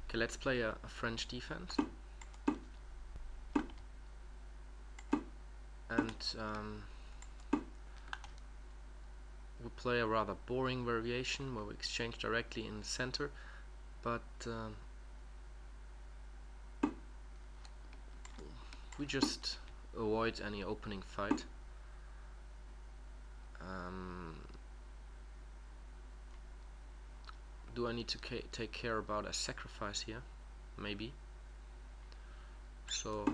Okay, let's play a French defense. And we play a rather boring variation where we exchange directly in the center, but we just avoid any opening fight. Do I need to take care about a sacrifice here? Maybe. So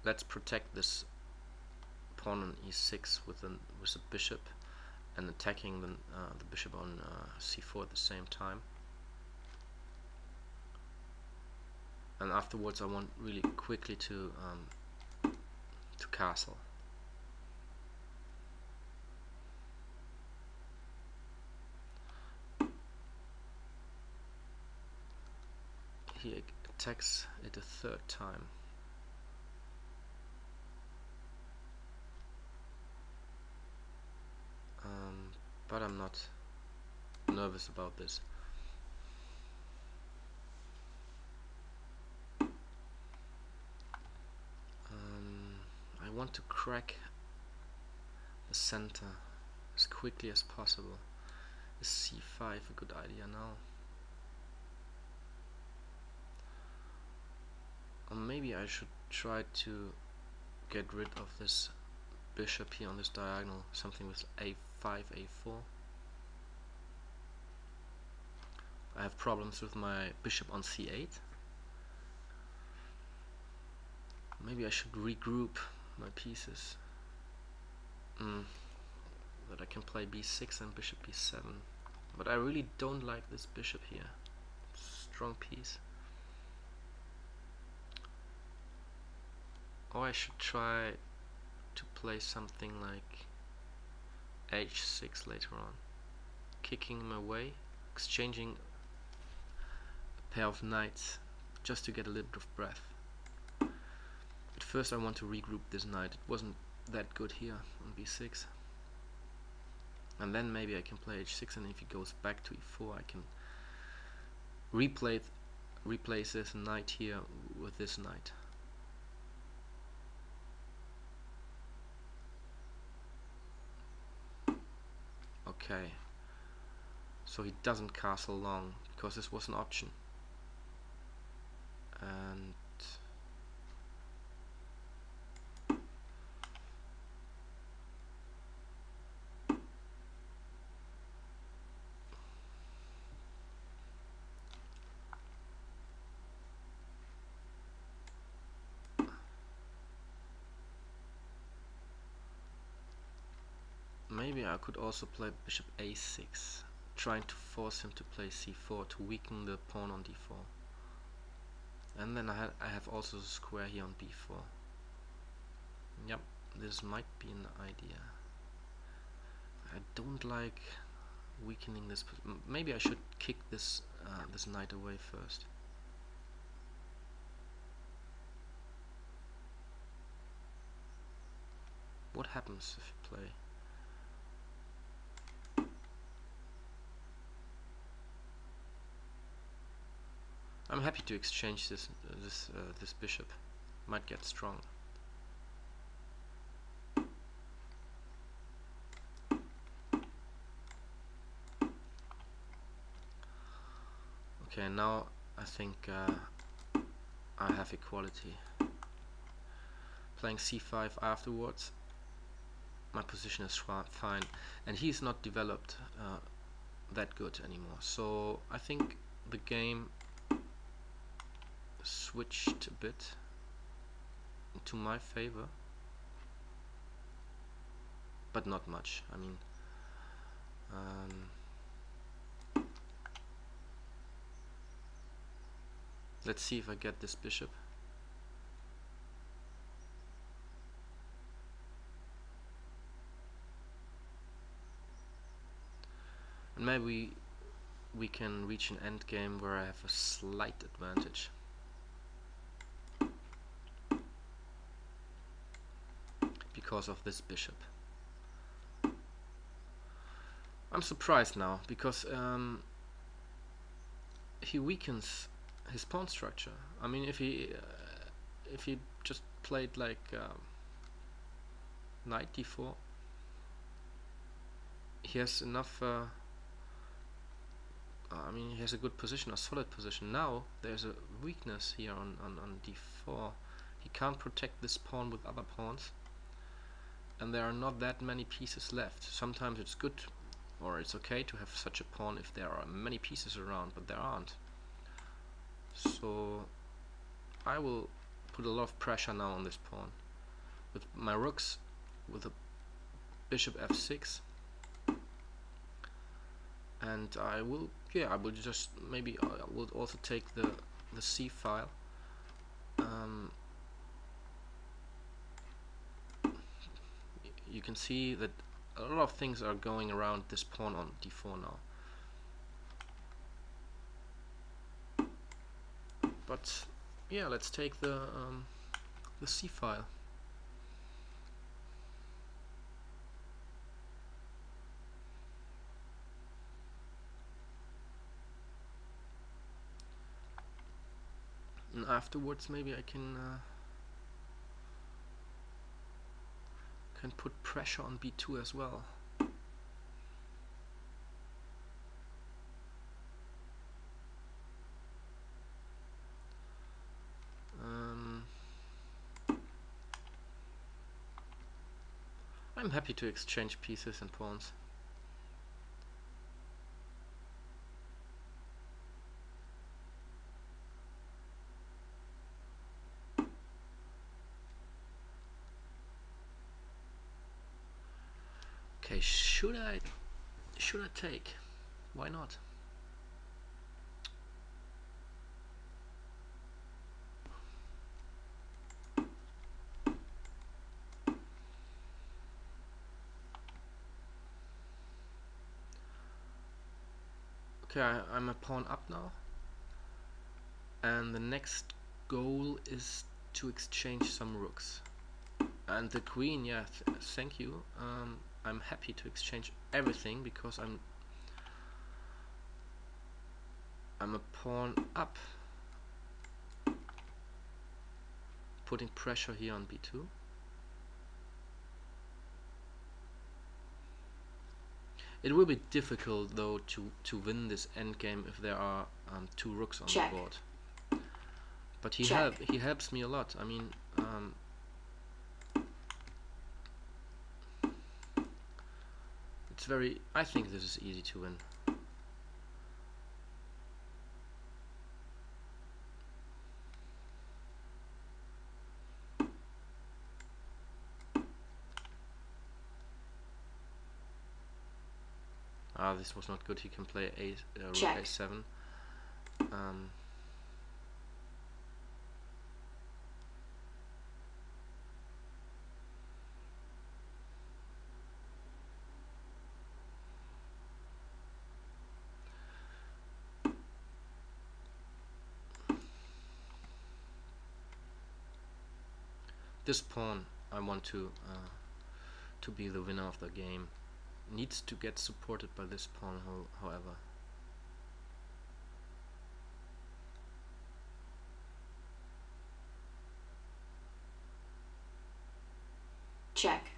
let's protect this pawn on e6 with the bishop, and attacking the bishop on c4 at the same time. And afterwards I want really quickly to castle. He attacks it a third time. But I'm not nervous about this. I want to crack the center as quickly as possible. Is c5 a good idea now? Or maybe I should try to get rid of this bishop here on this diagonal, something with a5, a4. I have problems with my bishop on c8. Maybe I should regroup my pieces. That I can play b6 and bishop b7. But I really don't like this bishop here. Strong piece. Or I should try to play something like h6 later on, kicking him away, exchanging a pair of knights just to get a little bit of breath. But first I want to regroup this knight. It wasn't that good here on b6. And then maybe I can play h6, and if he goes back to e4 I can replace this knight here with this knight. Okay, so he doesn't castle long because this was an option. And maybe I could also play bishop a6, trying to force him to play c4 to weaken the pawn on d4. And then I have also the square here on b4. Yep, this might be an idea. I don't like weakening this. Maybe I should kick this this knight away first. What happens if you play? I'm happy to exchange this bishop. Might get strong. Okay, now I think I have equality. Playing c5 afterwards, my position is fine, and he's not developed that good anymore. So I think the game switched a bit to my favor, but not much. I mean, let's see if I get this bishop. And maybe we can reach an endgame where I have a slight advantage. Because of this bishop. I'm surprised now, because he weakens his pawn structure. I mean, if he just played like knight d4, he has enough. I mean, he has a good position, a solid position. Now there's a weakness here on d4. He can't protect this pawn with other pawns, and there are not that many pieces left. Sometimes it's good, or it's okay to have such a pawn if there are many pieces around, but there aren't. So I will put a lot of pressure now on this pawn with my rooks, with a bishop f6, and I will just maybe I will also take the c file. You can see that a lot of things are going around this pawn on d4 now. But yeah, let's take the c file. And afterwards maybe I can put pressure on b2 as well. I'm happy to exchange pieces and pawns. Okay, should I take? Why not? Okay, I'm a pawn up now, and the next goal is to exchange some rooks. And the queen, yeah, thank you. I'm happy to exchange everything because I'm a pawn up, putting pressure here on b2. It will be difficult though to win this endgame if there are two rooks on the board. But he helps me a lot. I mean, it's very. I think this is easy to win. Ah, this was not good. He can play rook a7. This pawn, I want to be the winner of the game. Needs to get supported by this pawn, however. Check.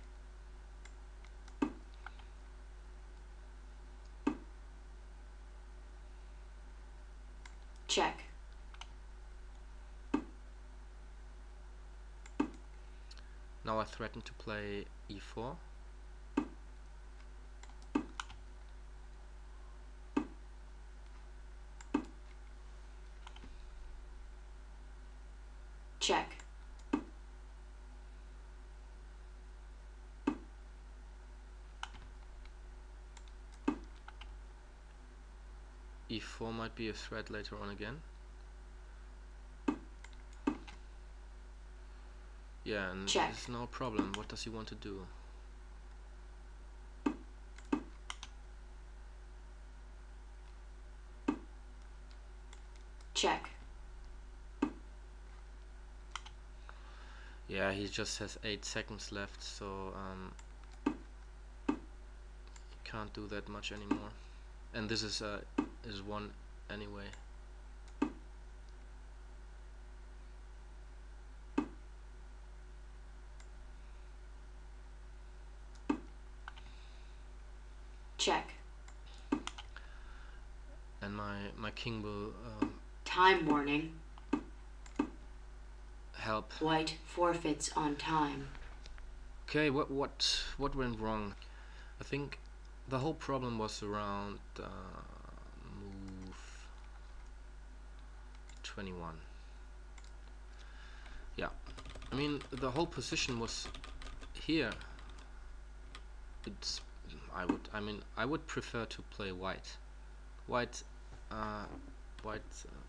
Check. Now I threaten to play e4. Check. e4 might be a threat later on again. Yeah, and check. This is no problem. What does he want to do? Check. Yeah, he just has 8 seconds left, so he can't do that much anymore. And this is one anyway. and my king will Time warning. help. White forfeits on time. Okay, what went wrong? I think the whole problem was around move 21. Yeah, I mean the whole position was here. It's I would prefer to play white. White uh,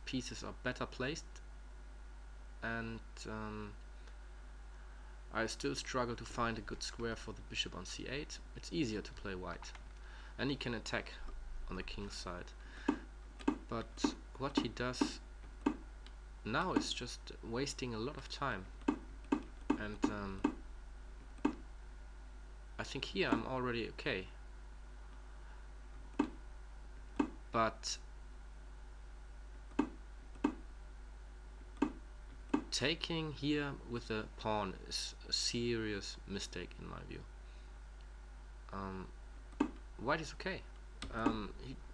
pieces are better placed, and I still struggle to find a good square for the bishop on c8. It's easier to play white, and he can attack on the king's side. But what he does now is just wasting a lot of time, and I think here I'm already okay. But taking here with a pawn is a serious mistake in my view. White is okay.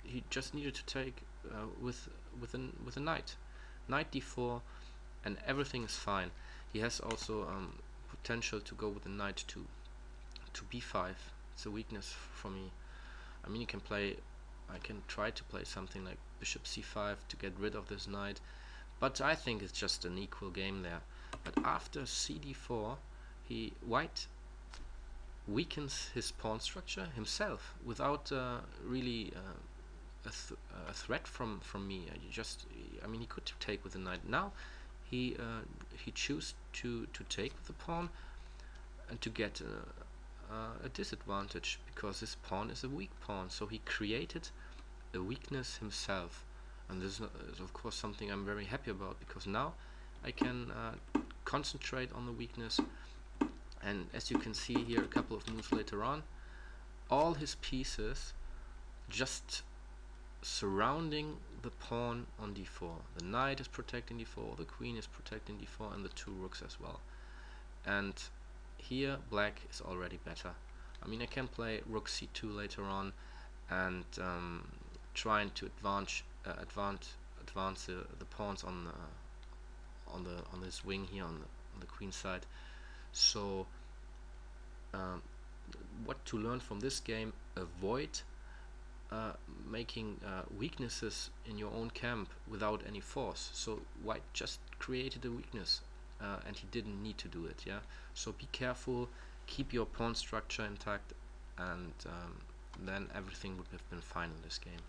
He just needed to take with a knight, knight d4, and everything is fine. He has also potential to go with the knight to b5. It's a weakness for me. I mean, I can try to play something like bishop c5 to get rid of this knight, but I think it's just an equal game there. But after cd4, white weakens his pawn structure himself without really a threat from me. I mean, he could take with the knight. Now he chooses to take with the pawn and to get a disadvantage because his pawn is a weak pawn. So he created a weakness himself, and this is of course something I'm very happy about, because now I can concentrate on the weakness. And as you can see here, a couple of moves later on, all his pieces just surrounding the pawn on d4. The knight is protecting d4, the queen is protecting d4, and the two rooks as well. And here black is already better. I mean, I can play rook c2 later on, and trying to advance the pawns on this wing here on the queen side. So what to learn from this game: avoid making weaknesses in your own camp without any force. So white just created a weakness, and he didn't need to do it. Yeah. So be careful, keep your pawn structure intact, and then everything would have been fine in this game.